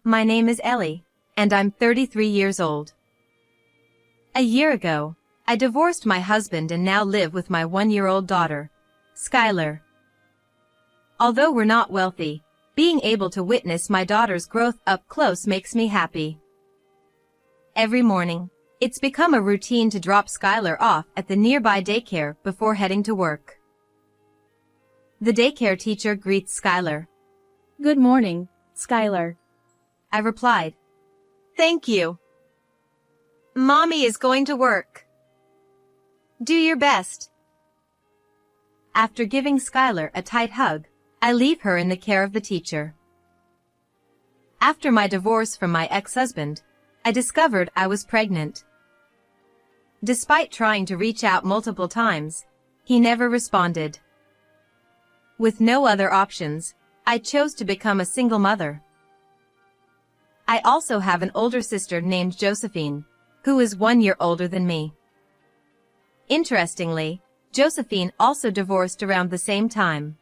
My name is Ellie, and I'm 33 years old. A year ago, I divorced my husband and now live with my 1-year-old daughter, Skylar. Although we're not wealthy, being able to witness my daughter's growth up close makes me happy. Every morning, it's become a routine to drop Skylar off at the nearby daycare before heading to work. The daycare teacher greets Skylar. Good morning, Skylar. I replied. Thank you. Mommy is going to work. Do your best. After giving Skylar a tight hug, I leave her in the care of the teacher. After my divorce from my ex-husband, I discovered I was pregnant. Despite trying to reach out multiple times, he never responded. With no other options, I chose to become a single mother. I also have an older sister named Josephine, who is 1 year older than me. Interestingly, Josephine also divorced around the same time.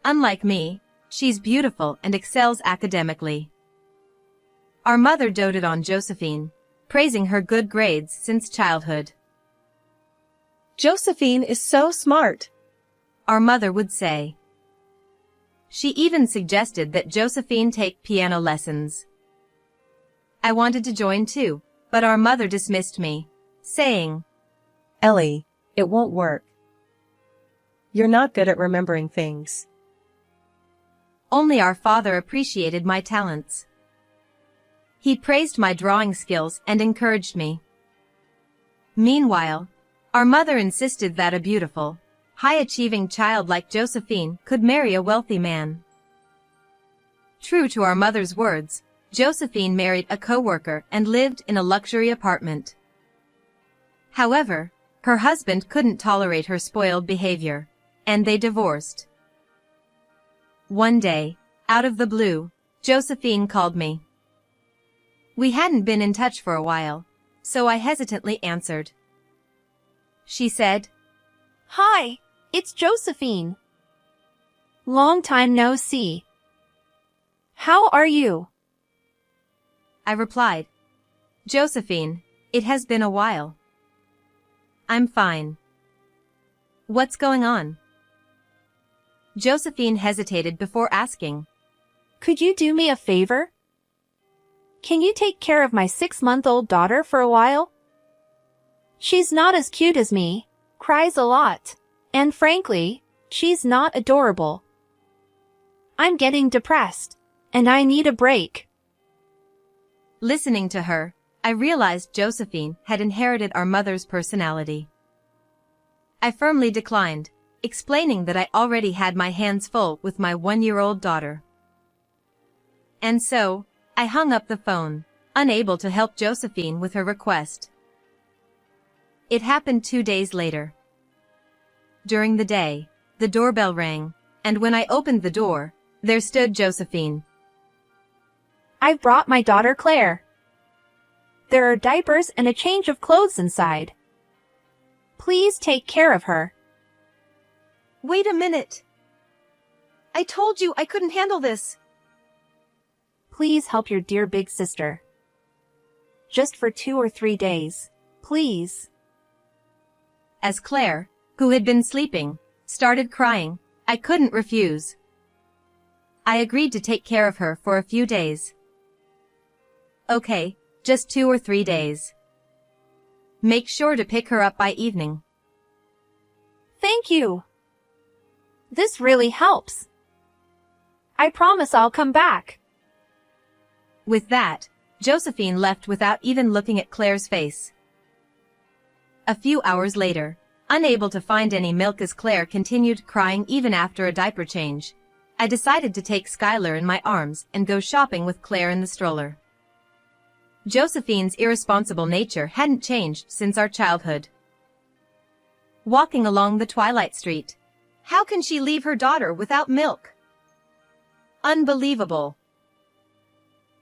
Unlike me, she's beautiful and excels academically. Our mother doted on Josephine, praising her good grades since childhood. Josephine is so smart, our mother would say. She even suggested that Josephine take piano lessons. I wanted to join too, but our mother dismissed me, saying, Ellie, it won't work. You're not good at remembering things. Only our father appreciated my talents. He praised my drawing skills and encouraged me. Meanwhile, our mother insisted that a beautiful, high-achieving child like Josephine could marry a wealthy man. True to our mother's words, Josephine married a co-worker and lived in a luxury apartment. However, her husband couldn't tolerate her spoiled behavior, and they divorced. One day, out of the blue, Josephine called me. We hadn't been in touch for a while, so I hesitantly answered. She said, Hi, it's Josephine. Long time no see. How are you? I replied, Josephine, it has been a while. I'm fine. What's going on? Josephine hesitated before asking. Could you do me a favor? Can you take care of my 6-month-old daughter for a while? She's not as cute as me, cries a lot, and frankly, she's not adorable. I'm getting depressed, and I need a break. Listening to her, I realized Josephine had inherited our mother's personality. I firmly declined, explaining that I already had my hands full with my 1-year-old daughter. And so, I hung up the phone, unable to help Josephine with her request. It happened 2 days later. During the day, the doorbell rang, and when I opened the door, there stood Josephine. I've brought my daughter Claire. There are diapers and a change of clothes inside. Please take care of her. Wait a minute. I told you I couldn't handle this. Please help your dear big sister. Just for 2 or 3 days, please. As Claire, who had been sleeping, started crying, I couldn't refuse. I agreed to take care of her for a few days. Okay, just 2 or 3 days. Make sure to pick her up by evening. Thank you. This really helps. I promise I'll come back. With that, Josephine left without even looking at Claire's face. A few hours later, unable to find any milk as Claire continued crying even after a diaper change, I decided to take Skylar in my arms and go shopping with Claire in the stroller. Josephine's irresponsible nature hadn't changed since our childhood. Walking along the twilight street. How can she leave her daughter without milk? Unbelievable.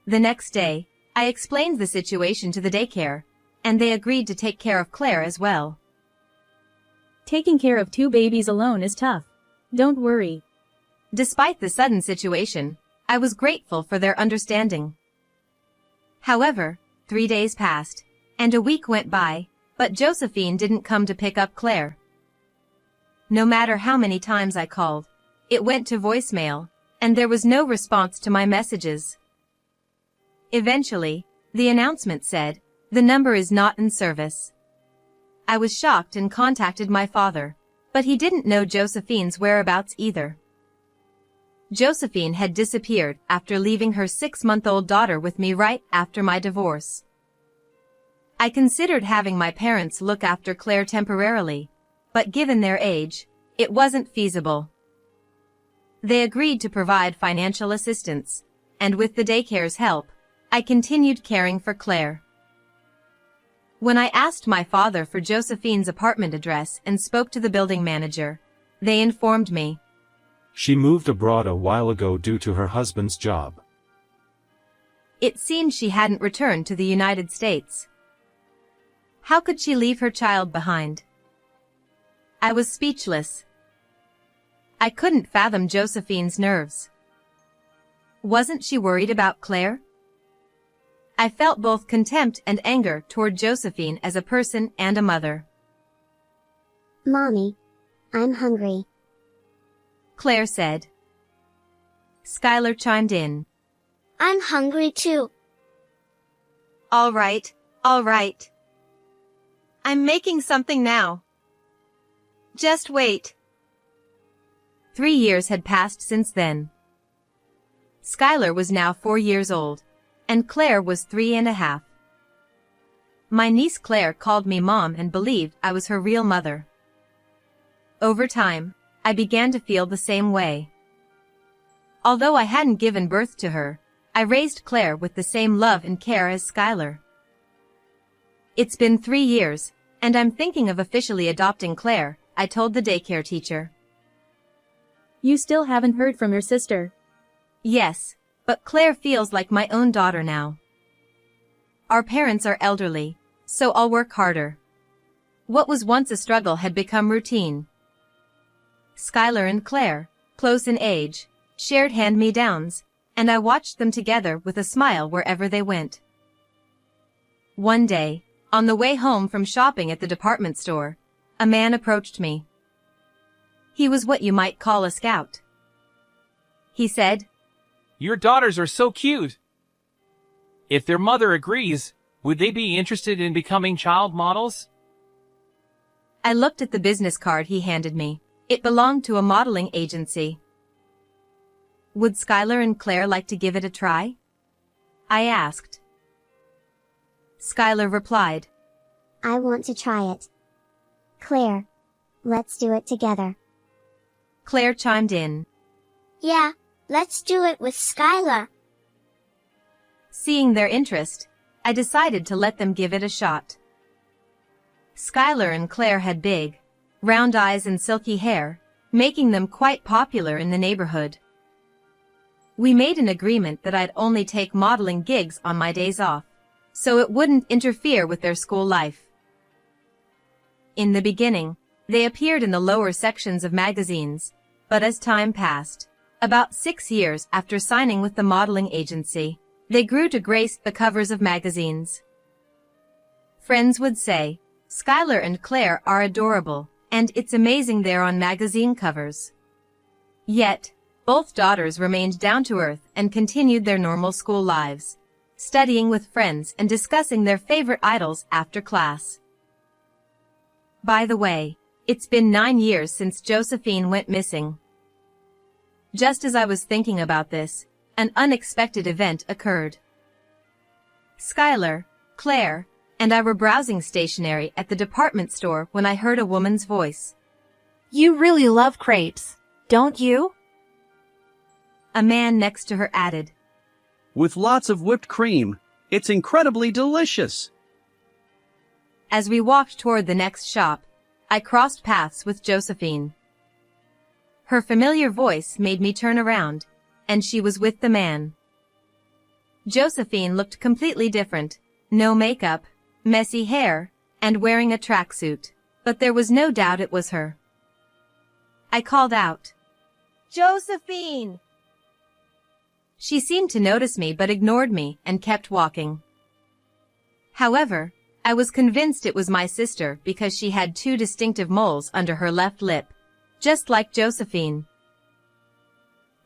The next day, I explained the situation to the daycare, and they agreed to take care of Claire as well. Taking care of 2 babies alone is tough. Don't worry. Despite the sudden situation, I was grateful for their understanding. However, 3 days passed, and a week went by, but Josephine didn't come to pick up Claire. No matter how many times I called, it went to voicemail, and there was no response to my messages. Eventually, the announcement said, "The number is not in service." I was shocked and contacted my father, but he didn't know Josephine's whereabouts either. Josephine had disappeared after leaving her 6-month-old daughter with me right after my divorce. I considered having my parents look after Claire temporarily, but given their age, it wasn't feasible. They agreed to provide financial assistance, and with the daycare's help, I continued caring for Claire. When I asked my father for Josephine's apartment address and spoke to the building manager, they informed me. She moved abroad a while ago due to her husband's job. It seemed she hadn't returned to the United States. How could she leave her child behind? I was speechless. I couldn't fathom Josephine's nerves. Wasn't she worried about Claire? I felt both contempt and anger toward Josephine as a person and a mother. Mommy, I'm hungry, Claire said. Skylar chimed in. I'm hungry too. All right, all right. I'm making something now. Just wait. 3 years had passed since then. Skylar was now 4 years old, and Claire was 3.5. My niece Claire called me mom and believed I was her real mother. Over time, I began to feel the same way. Although I hadn't given birth to her, I raised Claire with the same love and care as Skylar. It's been 3 years, and I'm thinking of officially adopting Claire, I told the daycare teacher. You still haven't heard from your sister. Yes, but Claire feels like my own daughter now. Our parents are elderly, so I'll work harder. What was once a struggle had become routine. Skylar and Claire, close in age, shared hand-me-downs, and I watched them together with a smile wherever they went. One day, on the way home from shopping at the department store, a man approached me. He was what you might call a scout. He said, "Your daughters are so cute. If their mother agrees, would they be interested in becoming child models?" I looked at the business card he handed me. It belonged to a modeling agency. Would Skylar and Claire like to give it a try? I asked. Skylar replied, I want to try it. Claire, let's do it together. Claire chimed in. Yeah, let's do it with Skylar. Seeing their interest, I decided to let them give it a shot. Skylar and Claire had big, round eyes and silky hair, making them quite popular in the neighborhood. We made an agreement that I'd only take modeling gigs on my days off, so it wouldn't interfere with their school life. In the beginning, they appeared in the lower sections of magazines, but as time passed, about 6 years after signing with the modeling agency, they grew to grace the covers of magazines. Friends would say, Skylar and Claire are adorable, and it's amazing they're on magazine covers. Yet, both daughters remained down to earth and continued their normal school lives, studying with friends and discussing their favorite idols after class. By the way, it's been 9 years since Josephine went missing. Just as I was thinking about this, an unexpected event occurred. Skylar, Claire, and I were browsing stationery at the department store when I heard a woman's voice. You really love crepes, don't you? A man next to her added. With lots of whipped cream. It's incredibly delicious. As we walked toward the next shop, I crossed paths with Josephine. Her familiar voice made me turn around, and she was with the man. Josephine looked completely different, no makeup, messy hair, and wearing a tracksuit, but there was no doubt it was her. I called out, Josephine! She seemed to notice me but ignored me and kept walking. However, I was convinced it was my sister because she had two distinctive moles under her left lip, just like Josephine.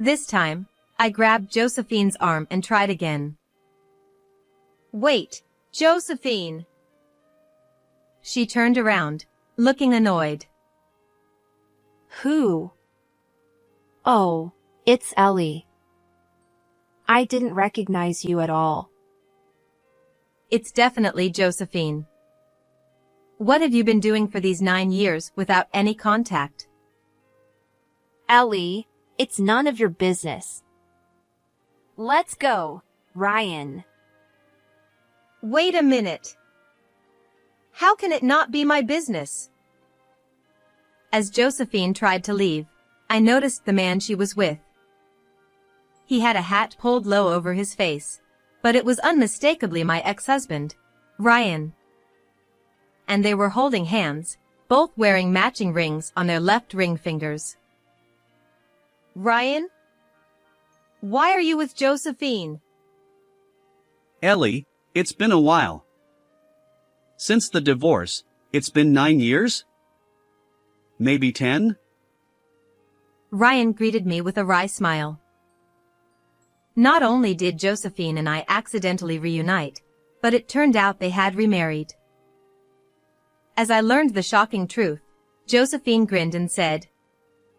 This time, I grabbed Josephine's arm and tried again. "Wait, Josephine!" She turned around, looking annoyed. Who? Oh, it's Ellie. I didn't recognize you at all. It's definitely Josephine. What have you been doing for these 9 years without any contact? Ellie, it's none of your business. Let's go, Ryan. Wait a minute. How can it not be my business? As Josephine tried to leave, I noticed the man she was with. He had a hat pulled low over his face, but it was unmistakably my ex-husband, Ryan. And they were holding hands, both wearing matching rings on their left ring fingers. Ryan? Why are you with Josephine? Ellie, it's been a while. Since the divorce, it's been 9 years? Maybe 10? Ryan greeted me with a wry smile. Not only did Josephine and I accidentally reunite, but it turned out they had remarried. As I learned the shocking truth, Josephine grinned and said,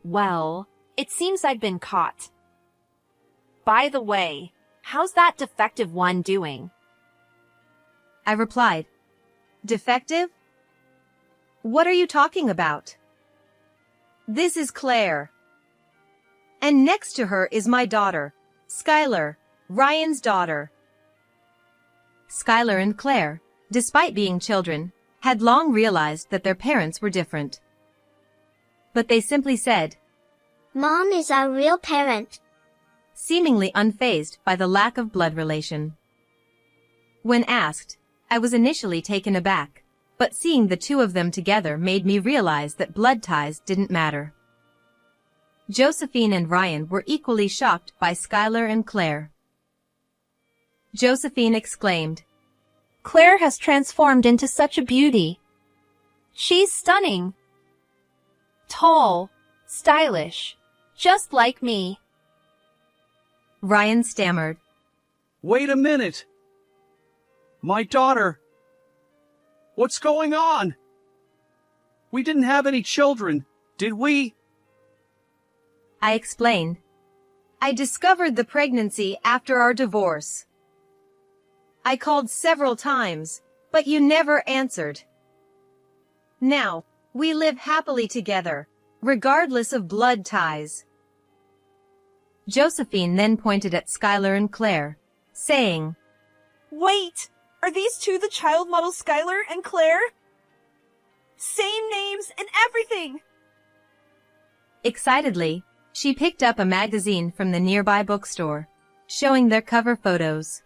Well, it seems I'd been caught. By the way, how's that defective one doing? I replied, Defective? What are you talking about? This is Claire. And next to her is my daughter, Skylar, Ryan's daughter. Skylar and Claire, despite being children, had long realized that their parents were different. But they simply said, Mom is our real parent. Seemingly unfazed by the lack of blood relation. When asked, I was initially taken aback, but seeing the two of them together made me realize that blood ties didn't matter. Josephine and Ryan were equally shocked by Skylar and Claire. Josephine exclaimed, Claire has transformed into such a beauty. She's stunning. Tall, stylish, just like me. Ryan stammered, Wait a minute. My daughter. What's going on? We didn't have any children, did we? I explained. I discovered the pregnancy after our divorce. I called several times, but you never answered. Now, we live happily together, regardless of blood ties. Josephine then pointed at Skylar and Claire, saying, Wait! Are these two the child model Skylar and Claire? Same names and everything! Excitedly, she picked up a magazine from the nearby bookstore, showing their cover photos.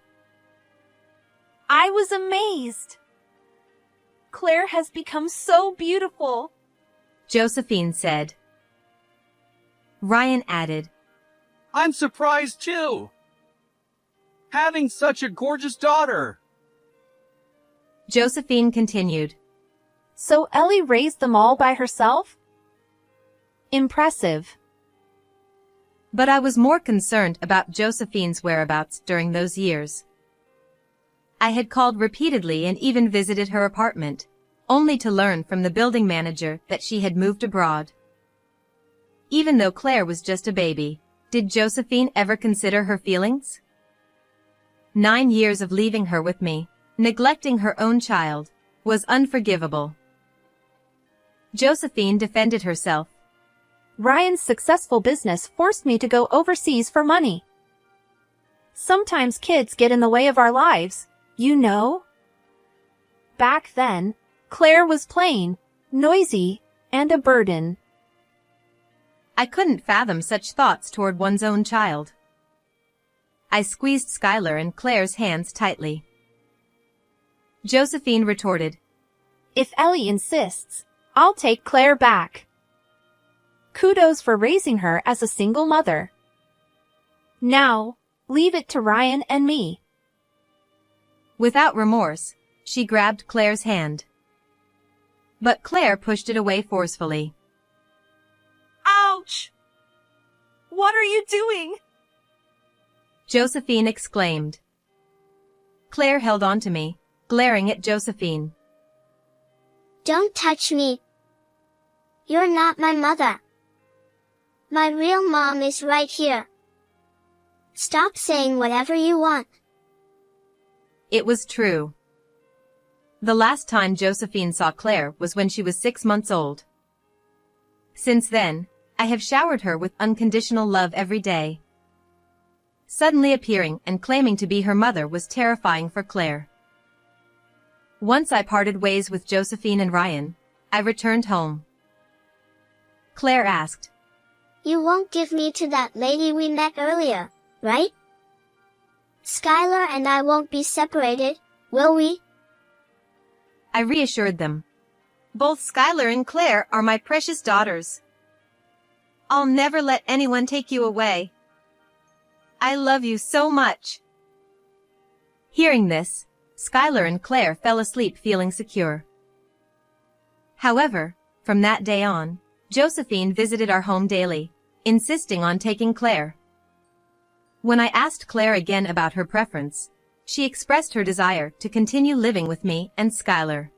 I was amazed. Claire has become so beautiful, Josephine said. Ryan added, I'm surprised too. Having such a gorgeous daughter. Josephine continued. So Ellie raised them all by herself? Impressive. But I was more concerned about Josephine's whereabouts during those years. I had called repeatedly and even visited her apartment, only to learn from the building manager that she had moved abroad. Even though Claire was just a baby, did Josephine ever consider her feelings? 9 years of leaving her with me, neglecting her own child, was unforgivable. Josephine defended herself. Ryan's successful business forced me to go overseas for money. Sometimes kids get in the way of our lives, you know? Back then, Claire was plain, noisy, and a burden. I couldn't fathom such thoughts toward one's own child. I squeezed Skylar and Claire's hands tightly. Josephine retorted, If Ellie insists, I'll take Claire back. Kudos for raising her as a single mother. Now, Leave it to Ryan and me. Without remorse, she grabbed Claire's hand. But Claire pushed it away forcefully. Ouch! What are you doing? Josephine exclaimed. Claire held on to me, glaring at Josephine. Don't touch me. You're not my mother. My real mom is right here. Stop saying whatever you want. It was true. The last time Josephine saw Claire was when she was 6 months old. Since then, I have showered her with unconditional love every day. Suddenly appearing and claiming to be her mother was terrifying for Claire. Once I parted ways with Josephine and Ryan, I returned home. Claire asked, You won't give me to that lady we met earlier, right? Skylar and I won't be separated, will we? I reassured them. Both Skylar and Claire are my precious daughters. I'll never let anyone take you away. I love you so much. Hearing this, Skylar and Claire fell asleep feeling secure. However, from that day on, Josephine visited our home daily, insisting on taking Claire. When I asked Claire again about her preference, she expressed her desire to continue living with me and Skylar.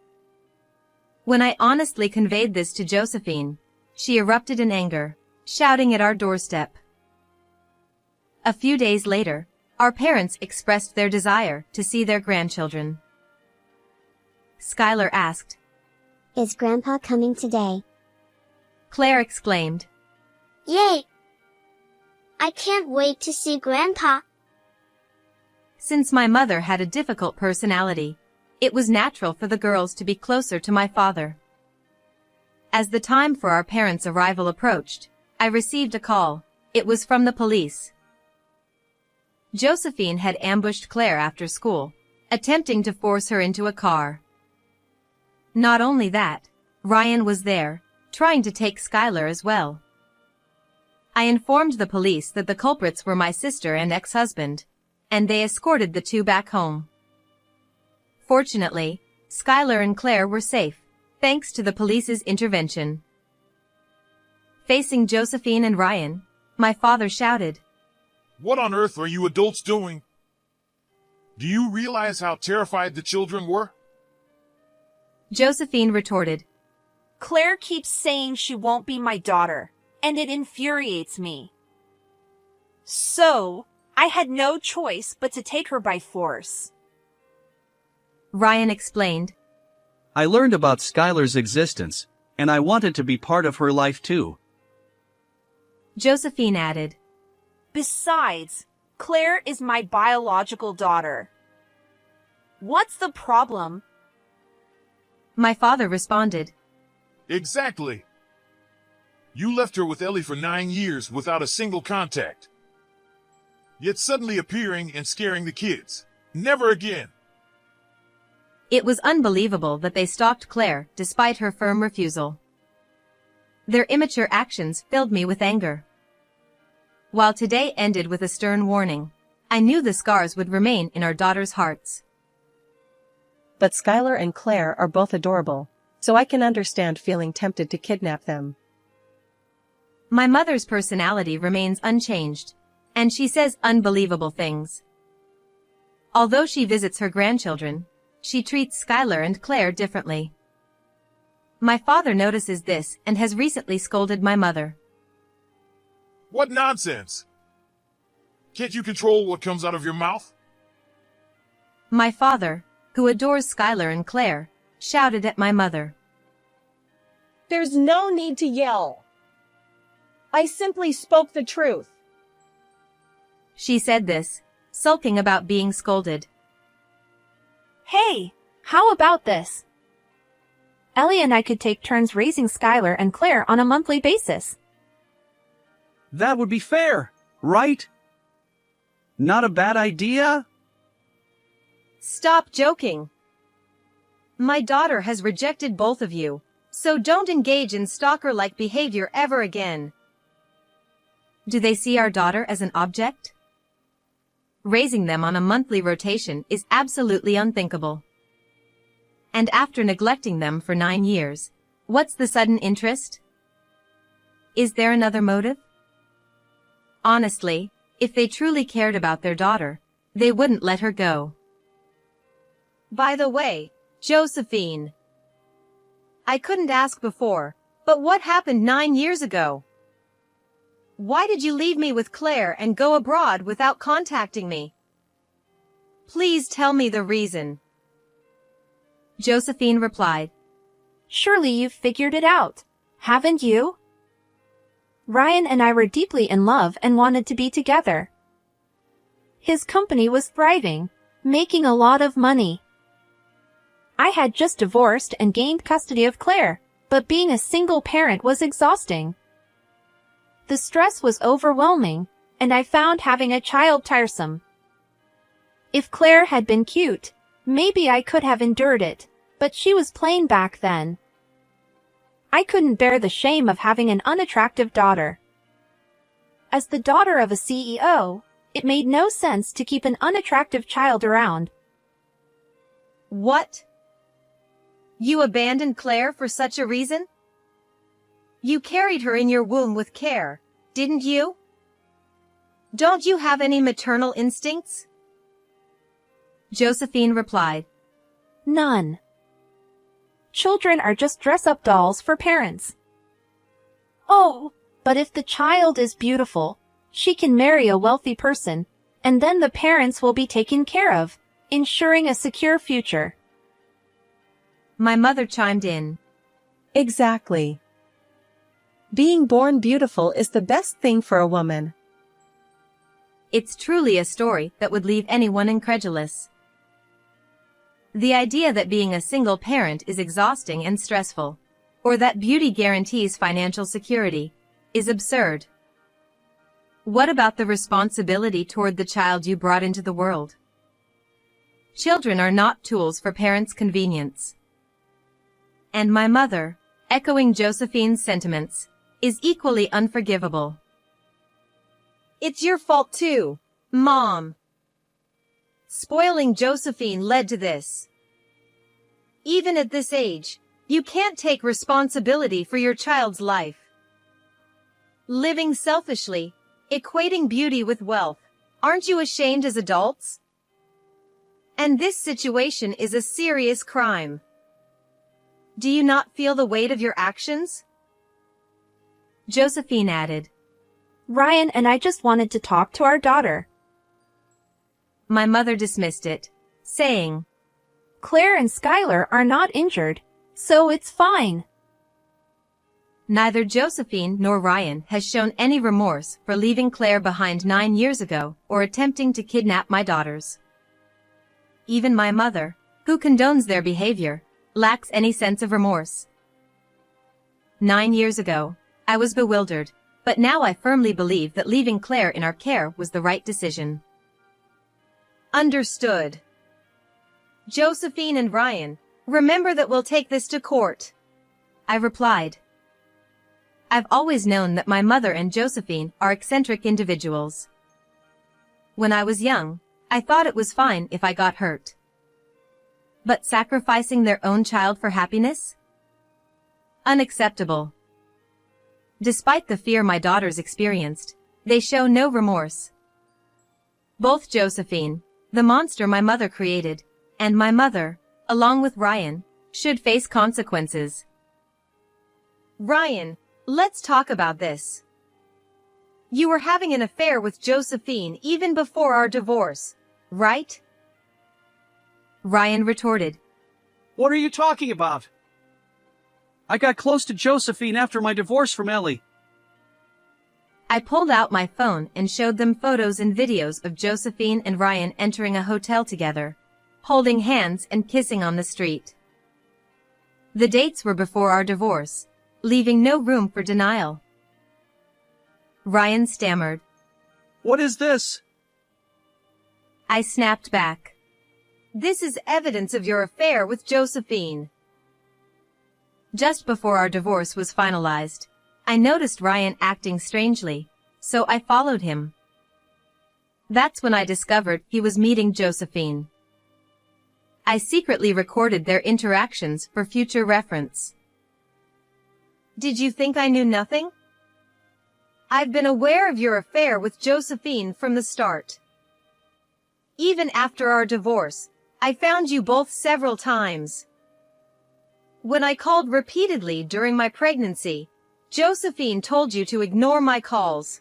When I honestly conveyed this to Josephine, she erupted in anger, shouting at our doorstep. A few days later, our parents expressed their desire to see their grandchildren. Skylar asked, Is Grandpa coming today? Claire exclaimed, Yay! I can't wait to see Grandpa. Since my mother had a difficult personality, it was natural for the girls to be closer to my father. As the time for our parents' arrival approached, I received a call. It was from the police. Josephine had ambushed Claire after school, attempting to force her into a car. Not only that, Ryan was there, trying to take Skylar as well. I informed the police that the culprits were my sister and ex-husband, and they escorted the two back home. Fortunately, Skylar and Claire were safe, thanks to the police's intervention. Facing Josephine and Ryan, my father shouted, What on earth are you adults doing? Do you realize how terrified the children were? Josephine retorted, Claire keeps saying she won't be my daughter, and it infuriates me. So, I had no choice but to take her by force. Ryan explained. I learned about Skylar's existence, and I wanted to be part of her life too. Josephine added, Besides, Claire is my biological daughter. What's the problem? My father responded, Exactly. You left her with Ellie for 9 years without a single contact. Yet suddenly appearing and scaring the kids. Never again. It was unbelievable that they stalked Claire despite her firm refusal. Their immature actions filled me with anger. While today ended with a stern warning, I knew the scars would remain in our daughters' hearts. But Skylar and Claire are both adorable, so I can understand feeling tempted to kidnap them. My mother's personality remains unchanged, and she says unbelievable things. Although she visits her grandchildren, she treats Skylar and Claire differently. My father notices this and has recently scolded my mother. What nonsense! Can't you control what comes out of your mouth? My father, who adores Skylar and Claire, shouted at my mother. There's no need to yell. I simply spoke the truth. She said this, sulking about being scolded. Hey, how about this? Ellie and I could take turns raising Skylar and Claire on a monthly basis. That would be fair, right? Not a bad idea? Stop joking. My daughter has rejected both of you, so don't engage in stalker-like behavior ever again. Do they see our daughter as an object? raising them on a monthly rotation is absolutely unthinkable. And after neglecting them for 9 years, what's the sudden interest? Is there another motive? Honestly, if they truly cared about their daughter, they wouldn't let her go. By the way, Josephine. I couldn't ask before, but what happened 9 years ago? Why did you leave me with Claire and go abroad without contacting me? Please tell me the reason. Josephine replied, Surely you've figured it out, haven't you? Ryan and I were deeply in love and wanted to be together. His company was thriving, making a lot of money. I had just divorced and gained custody of Claire, but being a single parent was exhausting. The stress was overwhelming, and I found having a child tiresome. If Claire had been cute, maybe I could have endured it, but she was plain back then. I couldn't bear the shame of having an unattractive daughter. As the daughter of a CEO, it made no sense to keep an unattractive child around. What? You abandoned Claire for such a reason? You carried her in your womb with care, didn't you? Don't you have any maternal instincts? Josephine replied, None. Children are just dress-up dolls for parents. Oh, but if the child is beautiful, she can marry a wealthy person, and then the parents will be taken care of, ensuring a secure future. My mother chimed in. Exactly. Being born beautiful is the best thing for a woman. It's truly a story that would leave anyone incredulous. The idea that being a single parent is exhausting and stressful, or that beauty guarantees financial security, is absurd. What about the responsibility toward the child you brought into the world? Children are not tools for parents' convenience. And my mother, echoing Josephine's sentiments, is equally unforgivable. It's your fault too, Mom. Spoiling Josephine led to this. Even at this age, you can't take responsibility for your child's life. Living selfishly, equating beauty with wealth, aren't you ashamed as adults? And this situation is a serious crime. Do you not feel the weight of your actions? Josephine added, Ryan and I just wanted to talk to our daughter. My mother dismissed it, saying, Claire and Skylar are not injured, so it's fine. Neither Josephine nor Ryan has shown any remorse for leaving Claire behind 9 years ago or attempting to kidnap my daughters. Even my mother, who condones their behavior, lacks any sense of remorse. 9 years ago, I was bewildered, but now I firmly believe that leaving Claire in our care was the right decision. Understood. Josephine and Ryan, remember that we'll take this to court. I replied. I've always known that my mother and Josephine are eccentric individuals. When I was young, I thought it was fine if I got hurt. But sacrificing their own child for happiness? Unacceptable. Despite the fear my daughters experienced, they show no remorse. Both Josephine, the monster my mother created, and my mother, along with Ryan, should face consequences. Ryan, let's talk about this. You were having an affair with Josephine even before our divorce, right? Ryan retorted. What are you talking about? I got close to Josephine after my divorce from Ellie. I pulled out my phone and showed them photos and videos of Josephine and Ryan entering a hotel together, holding hands and kissing on the street. The dates were before our divorce, leaving no room for denial. Ryan stammered. What is this? I snapped back. This is evidence of your affair with Josephine. Just before our divorce was finalized, I noticed Ryan acting strangely, so I followed him. That's when I discovered he was meeting Josephine. I secretly recorded their interactions for future reference. Did you think I knew nothing? I've been aware of your affair with Josephine from the start. Even after our divorce, I found you both several times. When I called repeatedly during my pregnancy, Josephine told you to ignore my calls.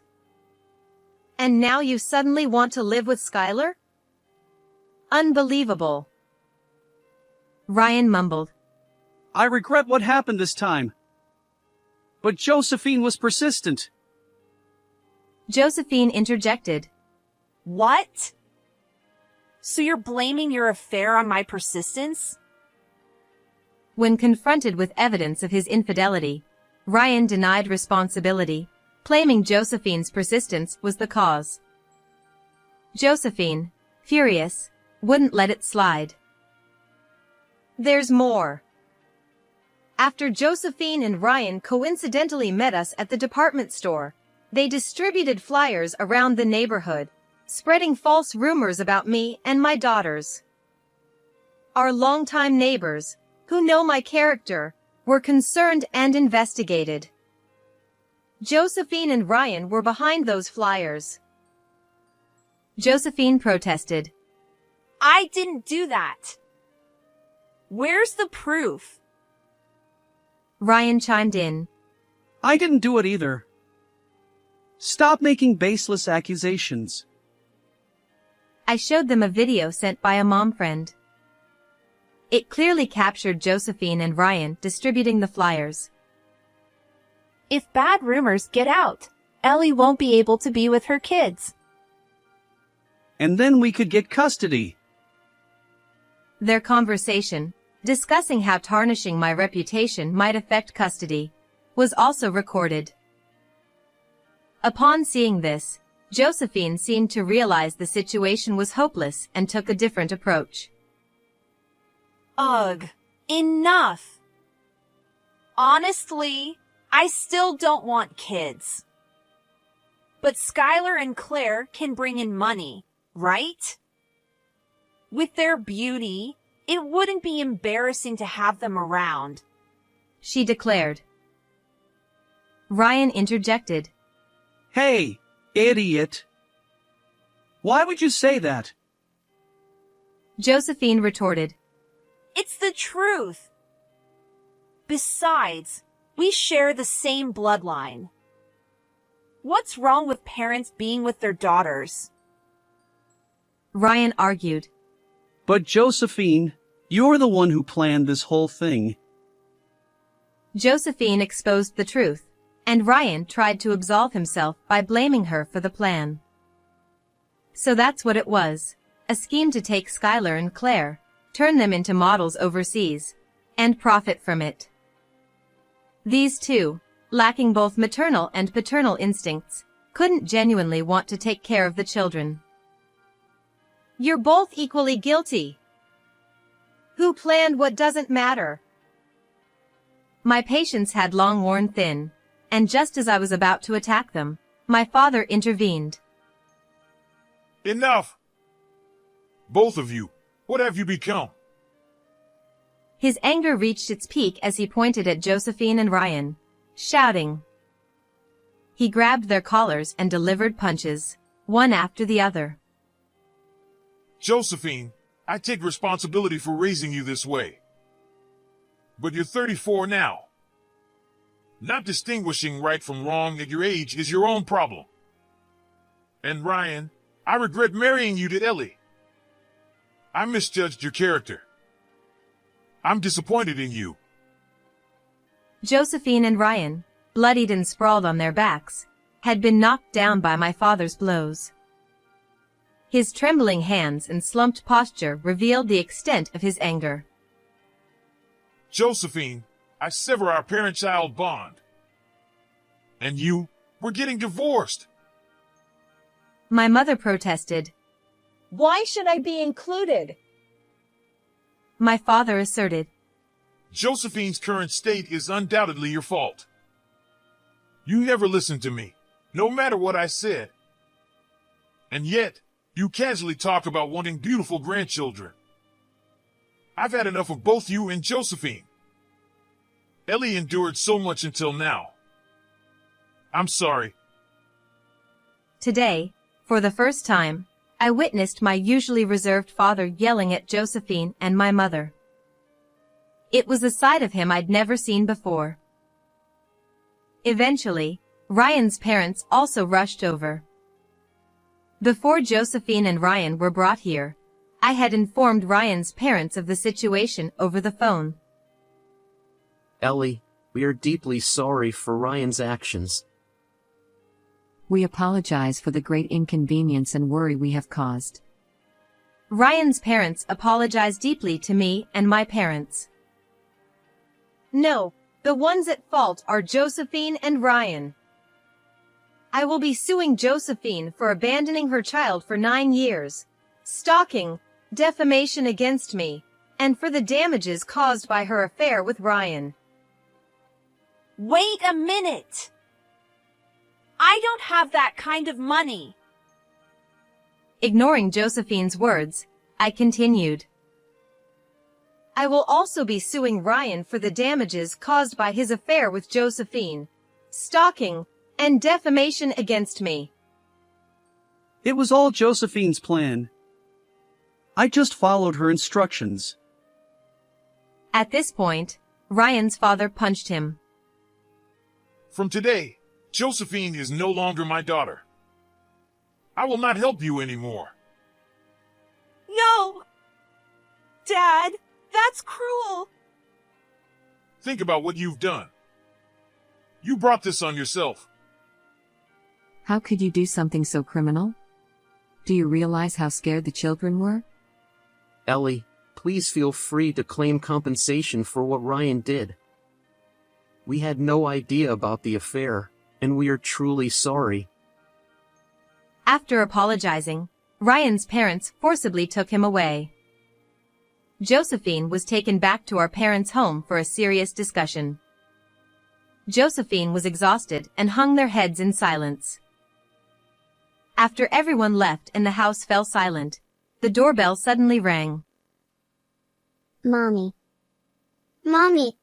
And now you suddenly want to live with Skylar? Unbelievable. Ryan mumbled. I regret what happened this time. But Josephine was persistent. Josephine interjected. What? So you're blaming your affair on my persistence? When confronted with evidence of his infidelity, Ryan denied responsibility, claiming Josephine's persistence was the cause. Josephine, furious, wouldn't let it slide. There's more. After Josephine and Ryan coincidentally met us at the department store, they distributed flyers around the neighborhood, spreading false rumors about me and my daughters. Our longtime neighbors, who know my character, were concerned and investigated. Josephine and Ryan were behind those flyers. Josephine protested. I didn't do that. Where's the proof? Ryan chimed in. I didn't do it either. Stop making baseless accusations. I showed them a video sent by a mom friend. It clearly captured Josephine and Ryan distributing the flyers. If bad rumors get out, Ellie won't be able to be with her kids. And then we could get custody. Their conversation, discussing how tarnishing my reputation might affect custody, was also recorded. Upon seeing this, Josephine seemed to realize the situation was hopeless and took a different approach. Ugh, enough. Honestly, I still don't want kids. But Skylar and Claire can bring in money, right? With their beauty, it wouldn't be embarrassing to have them around, she declared. Ryan interjected. Hey, idiot. Why would you say that? Josephine retorted. It's the truth. Besides, we share the same bloodline. What's wrong with parents being with their daughters? Ryan argued. But Josephine, you're the one who planned this whole thing. Josephine exposed the truth, and Ryan tried to absolve himself by blaming her for the plan. So that's what it was, a scheme to take Skylar and Claire, turn them into models overseas, and profit from it. These two, lacking both maternal and paternal instincts, couldn't genuinely want to take care of the children. You're both equally guilty. Who planned what doesn't matter? My patience had long worn thin, and just as I was about to attack them, my father intervened. Enough! Both of you, what have you become? His anger reached its peak as he pointed at Josephine and Ryan, shouting. He grabbed their collars and delivered punches, one after the other. Josephine, I take responsibility for raising you this way. But you're 34 now. Not distinguishing right from wrong at your age is your own problem. And Ryan, I regret marrying you to Ellie. I misjudged your character. I'm disappointed in you. Josephine and Ryan, bloodied and sprawled on their backs, had been knocked down by my father's blows. His trembling hands and slumped posture revealed the extent of his anger. Josephine, I sever our parent-child bond. And you, we're getting divorced. My mother protested. Why should I be included? My father asserted. Josephine's current state is undoubtedly your fault. You never listened to me, no matter what I said. And yet, You casually talk about wanting beautiful grandchildren. I've had enough of both you and Josephine. Ellie endured so much until now. I'm sorry. Today, for the first time, I witnessed my usually reserved father yelling at Josephine and my mother. It was a side of him I'd never seen before. Eventually, Ryan's parents also rushed over. Before Josephine and Ryan were brought here, I had informed Ryan's parents of the situation over the phone. Ellie, we are deeply sorry for Ryan's actions. We apologize for the great inconvenience and worry we have caused. Ryan's parents apologized deeply to me and my parents. No, the ones at fault are Josephine and Ryan. I will be suing Josephine for abandoning her child for 9 years, stalking, defamation against me, and for the damages caused by her affair with Ryan. Wait a minute! I don't have that kind of money. Ignoring Josephine's words, I continued. I will also be suing Ryan for the damages caused by his affair with Josephine, stalking, and defamation against me. It was all Josephine's plan. I just followed her instructions. At this point, Ryan's father punched him. From today, Josephine is no longer my daughter. I will not help you anymore. No! Dad, that's cruel. Think about what you've done. You brought this on yourself. How could you do something so criminal? Do you realize how scared the children were? Ellie, please feel free to claim compensation for what Ryan did. We had no idea about the affair, and we are truly sorry. After apologizing, Ryan's parents forcibly took him away. Josephine was taken back to our parents' home for a serious discussion. Josephine was exhausted and hung their heads in silence. After everyone left and the house fell silent, the doorbell suddenly rang. Mommy. Mommy.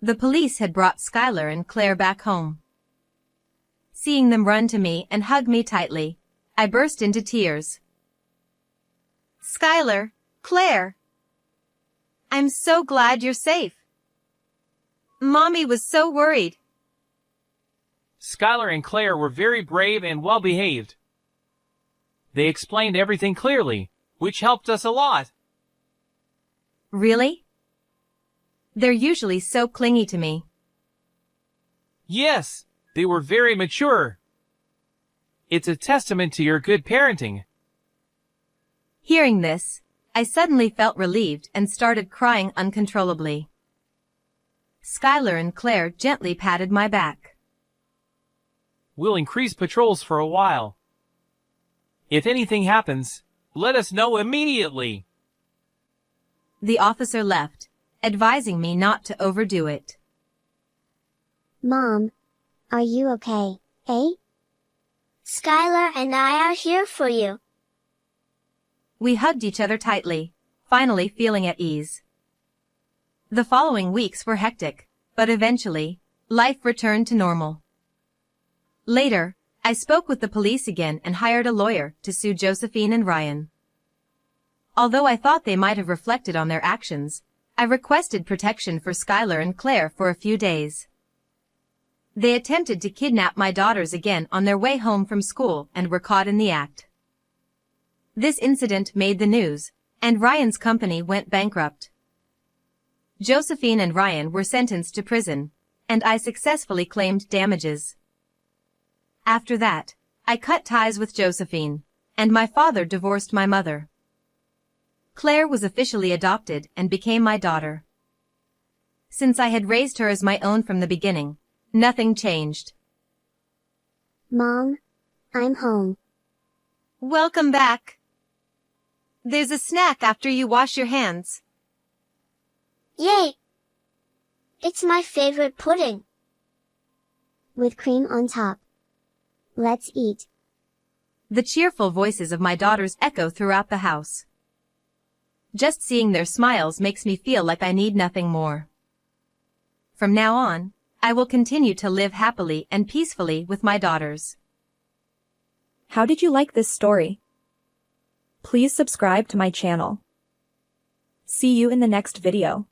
The police had brought Skylar and Claire back home. Seeing them run to me and hug me tightly, I burst into tears. Skylar, Claire. I'm so glad you're safe. Mommy was so worried. Skylar and Claire were very brave and well-behaved. They explained everything clearly, which helped us a lot. Really? They're usually so clingy to me. Yes, they were very mature. It's a testament to your good parenting. Hearing this, I suddenly felt relieved and started crying uncontrollably. Skylar and Claire gently patted my back. We'll increase patrols for a while. If anything happens, let us know immediately. The officer left, advising me not to overdo it. Mom, are you okay, eh? Skylar and I are here for you. We hugged each other tightly, finally feeling at ease. The following weeks were hectic, but eventually, life returned to normal. Later, I spoke with the police again and hired a lawyer to sue Josephine and Ryan. Although I thought they might have reflected on their actions, I requested protection for Skylar and Claire for a few days. They attempted to kidnap my daughters again on their way home from school and were caught in the act. This incident made the news, and Ryan's company went bankrupt. Josephine and Ryan were sentenced to prison, and I successfully claimed damages. After that, I cut ties with Josephine, and my father divorced my mother. Claire was officially adopted and became my daughter. Since I had raised her as my own from the beginning, nothing changed. Mom, I'm home. Welcome back. There's a snack after you wash your hands. Yay! It's my favorite pudding. With cream on top. Let's eat. The cheerful voices of my daughters echo throughout the house. Just seeing their smiles makes me feel like I need nothing more. From now on, I will continue to live happily and peacefully with my daughters. How did you like this story? Please subscribe to my channel. See you in the next video.